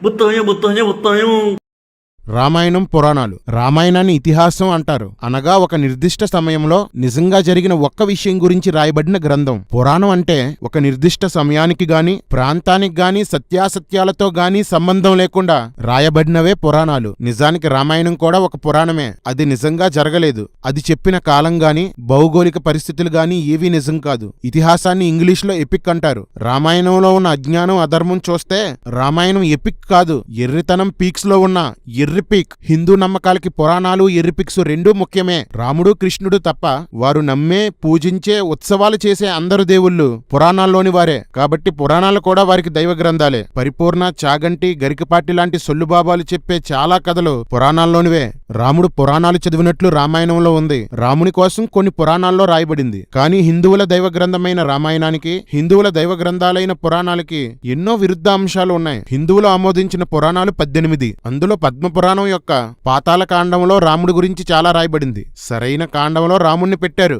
Botão. Ramayanam పురాణాలు. రామాయణాన్ని ఇతిహాసం అంటారు. అనగా ఒక నిర్దిష్ట సమయంలో నిజంగా జరిగిన ఒక్క విషయం గురించి రాయబడిన గ్రంథం. పురాణం అంటే ఒక నిర్దిష్ట సమయానికి గాని ప్రాంతానికి గాని సత్యాసత్యాలతో గాని సంబంధం లేకుండా రాయబడినవే పురాణాలు. నిజానికి రామాయణం కూడా ఒక పురాణమే. అది నిజంగా జరగలేదు. అది చెప్పిన కాలం గాని భౌగోళిక పరిస్థితులు గాని ఏవీ నిజం కాదు. ఇతిహాసాన్ని ఇంగ్లీష్లో ఎపిక్ అంటారు. రామాయణంలో ఉన్న అజ్ఞానం అధర్మం చూస్తే రామాయణం ఎపిక్ కాదు, ఎర్రితనం పీక్స్ లో ఉన్న ఎర్రిపీక్. హిందూ నమ్మకాలకి పురాణాలు ఎర్రిపిక్స్ రెండూ ముఖ్యమే. రాముడు కృష్ణుడు తప్ప వారు నమ్మే పూజించే ఉత్సవాలు చేసే అందరు దేవుళ్ళు పురాణాల్లోని వారే. కాబట్టి పురాణాలు కూడా వారికి దైవ గ్రంథాలే. పరిపూర్ణ, చాగంటి, గరికపాటి లాంటి సొల్లుబాబాలు చెప్పే చాలా కథలు పురాణాల్లోనివే. రాముడు పురాణాలు చదివినట్లు రామాయణంలో ఉంది. రాముని కోసం కొన్ని పురాణాల్లో రాయబడింది. కానీ హిందువుల దైవ గ్రంథమైన రామాయణానికి, హిందువుల దైవ గ్రంథాలైన పురాణాలకి ఎన్నో విరుద్ధ అంశాలు ఉన్నాయి. హిందువులు ఆమోదించిన పురాణాలు 18. అందులో పద్మపురాణం యొక్క పాతాళ కాండంలో రాముడి గురించి చాలా రాయబడింది. సరైన కాండంలో రాముణ్ణి పెట్టారు.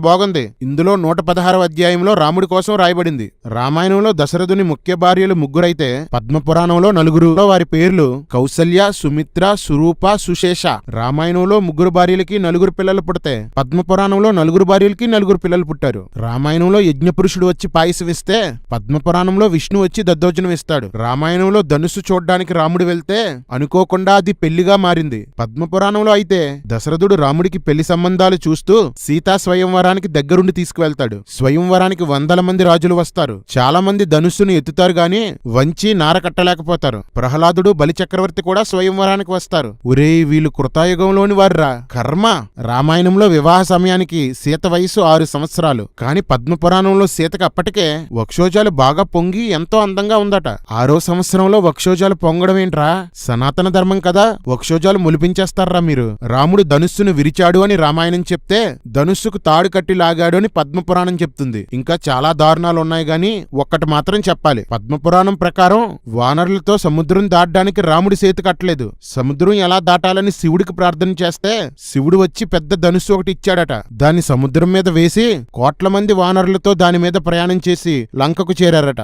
బాగుంది. ఇందులో 116వ అధ్యాయంలో రాముడి కోసం రాయబడింది. రామాయణంలో దశరథుని ముఖ్య భార్యలు 3 అయితే పద్మపురాణంలో 4. వారి పేర్లు కౌసల్య, సుమిత్ర, సురూప, సుశేష. రామాయణంలో 3 భార్యలకి 4 పిల్లలు పుడితే పద్మపురాణంలో 4 భార్యలకి 4 పిల్లలు పుట్టారు. రామాయణంలో యజ్ఞపురుషుడు వచ్చి పాయసం ఇస్తే పద్మపురాణంలో విష్ణు వచ్చి దద్దోజనం ఇస్తాడు. రామాయణంలో ధనుసు చూడ్డానికి రాముడు వెళ్తే అనుకోకుండా అది పెళ్లిగా మారింది. పద్మపురాణంలో అయితే దశరథుడు రాముడికి పెళ్లి సంబంధాలు చూస్తూ సీతా స్వయంవరానికి దగ్గరుండి తీసుకువెళ్తాడు. స్వయంవరానికి 100 మంది రాజులు వస్తారు. చాలా మంది ధనుస్సును ఎత్తుతారు గాని వంచి నార కట్టలేకపోతారు. ప్రహ్లాదుడు, బలిచక్రవర్తి కూడా స్వయంవరానికి వస్తారు. ఒరేయ్, వీళ్ళు కృతాయుగంలోని వారురా. కర్మ. రామాయణంలో వివాహ సమయానికి సీత వయసు 6 సంవత్సరాలు. కాని పద్మపురాణంలో సీతకు అప్పటికే వక్షోజాలు బాగా పొంగి ఎంతో అందంగా ఉందట. 6వ సంవత్సరంలో వక్షోజాలు పొంగడం ఏంట్రా? సనాతన ధర్మం కదా, వక్షోజాలు ములిపించేస్తారా మీరు? రాముడు ధనుస్సును విరిచాడు అని రామాయణం చెప్తే ధనుస్సుకు తాడు కట్టి లాగాడు అని పద్మపురాణం చెప్తుంది. ఇంకా చాలా దారుణాలు ఉన్నాయి గాని ఒక్కటి మాత్రం చెప్పాలి. పద్మపురాణం ప్రకారం వానరులతో సముద్రం దాటడానికి రాముడి సేతు కట్టలేదు. సముద్రం ఎలా దాటాలని శివుడికి ప్రార్థన చేస్తే శివుడు వచ్చి పెద్ద ధనుస్సు ఒకటి ఇచ్చాడట. దాన్ని సముద్రం మీద వేసి కోట్ల మంది వానరులతో దాని మీద ప్రయాణం చేసి లంకకు చేరారట.